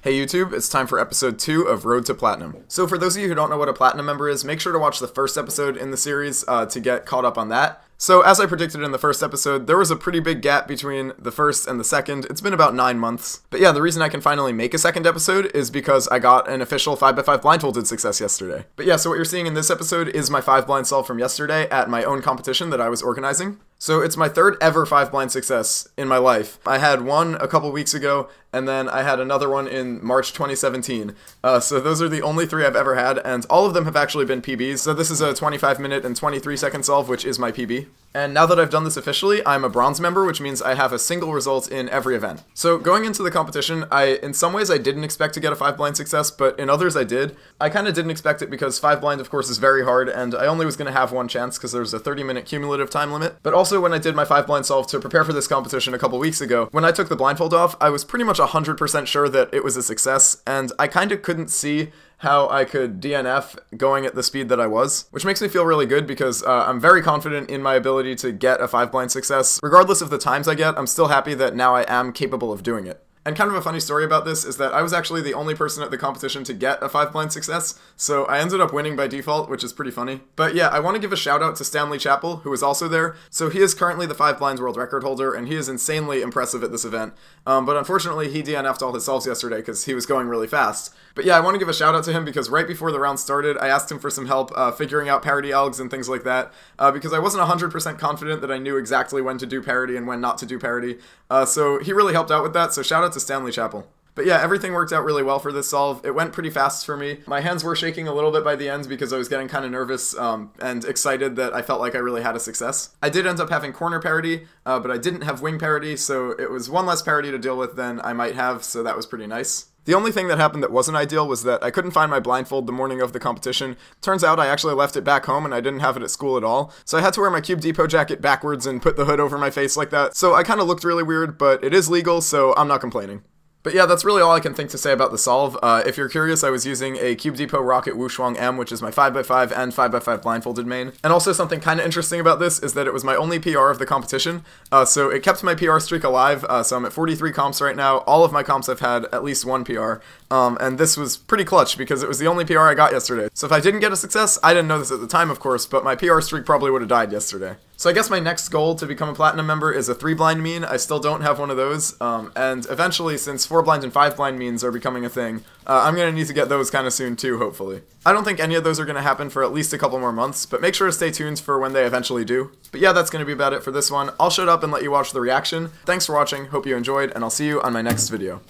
Hey YouTube, it's time for episode 2 of Road to Platinum. So for those of you who don't know what a Platinum member is, make sure to watch the first episode in the series to get caught up on that. So as I predicted in the first episode, there was a pretty big gap between the first and the second. It's been about 9 months. But yeah, the reason I can finally make a second episode is because I got an official 5x5 blindfolded success yesterday. But yeah, so what you're seeing in this episode is my 5 blind solve from yesterday at my own competition that I was organizing. So it's my third ever 5 blind success in my life. I had one a couple weeks ago, and then I had another one in March 2017. So those are the only 3 I've ever had, and all of them have actually been PBs. So this is a 25-minute and 23-second solve, which is my PB. And now that I've done this officially, I'm a bronze member, which means I have a single result in every event. So going into the competition, in some ways I didn't expect to get a 5 blind success, but in others I did. I kind of didn't expect it because 5 blind, of course, is very hard, and I only was going to have one chance because there's a 30-minute cumulative time limit. But also when I did my 5 blind solve to prepare for this competition a couple weeks ago, when I took the blindfold off, I was pretty much 100% sure that it was a success, and I kind of couldn't see how I could DNF going at the speed that I was, which makes me feel really good because I'm very confident in my ability to get a 5 blind success. Regardless of the times I get, I'm still happy that now I am capable of doing it. And kind of a funny story about this is that I was actually the only person at the competition to get a 5 blind success, so I ended up winning by default, which is pretty funny. But yeah, I want to give a shout out to Stanley Chappell, who was also there. So he is currently the 5 blinds world record holder, and he is insanely impressive at this event. But unfortunately, he DNF'd all his solves yesterday because he was going really fast. But yeah, I want to give a shout out to him because right before the round started, I asked him for some help figuring out parity algs and things like that, because I wasn't 100% confident that I knew exactly when to do parity and when not to do parity. So he really helped out with that, so shout out to Stanley Chappell. But yeah, everything worked out really well for this solve. It went pretty fast for me. My hands were shaking a little bit by the end because I was getting kind of nervous and excited that I felt like I really had a success. I did end up having corner parity, but I didn't have wing parity, so it was one less parity to deal with than I might have, so that was pretty nice. The only thing that happened that wasn't ideal was that I couldn't find my blindfold the morning of the competition. Turns out I actually left it back home and I didn't have it at school at all. So I had to wear my Cube Depot jacket backwards and put the hood over my face like that. So I kind of looked really weird, but it is legal, so I'm not complaining. But yeah, that's really all I can think to say about the solve. If you're curious, I was using a Cube Depot Rocket Wushuang M, which is my 5x5 and 5x5 blindfolded main. And also something kind of interesting about this is that it was my only PR of the competition, so it kept my PR streak alive, so I'm at 43 comps right now. All of my comps I've had at least one PR, and this was pretty clutch because it was the only PR I got yesterday. So if I didn't get a success, I didn't know this at the time, of course, but my PR streak probably would have died yesterday. So I guess my next goal to become a platinum member is a 3 blind mean. I still don't have one of those, and eventually, since 4 blind and 5 blind means are becoming a thing, I'm going to need to get those kind of soon too, hopefully. I don't think any of those are going to happen for at least a couple more months, but make sure to stay tuned for when they eventually do. But yeah, that's going to be about it for this one. I'll shut up and let you watch the reaction. Thanks for watching, hope you enjoyed, and I'll see you on my next video.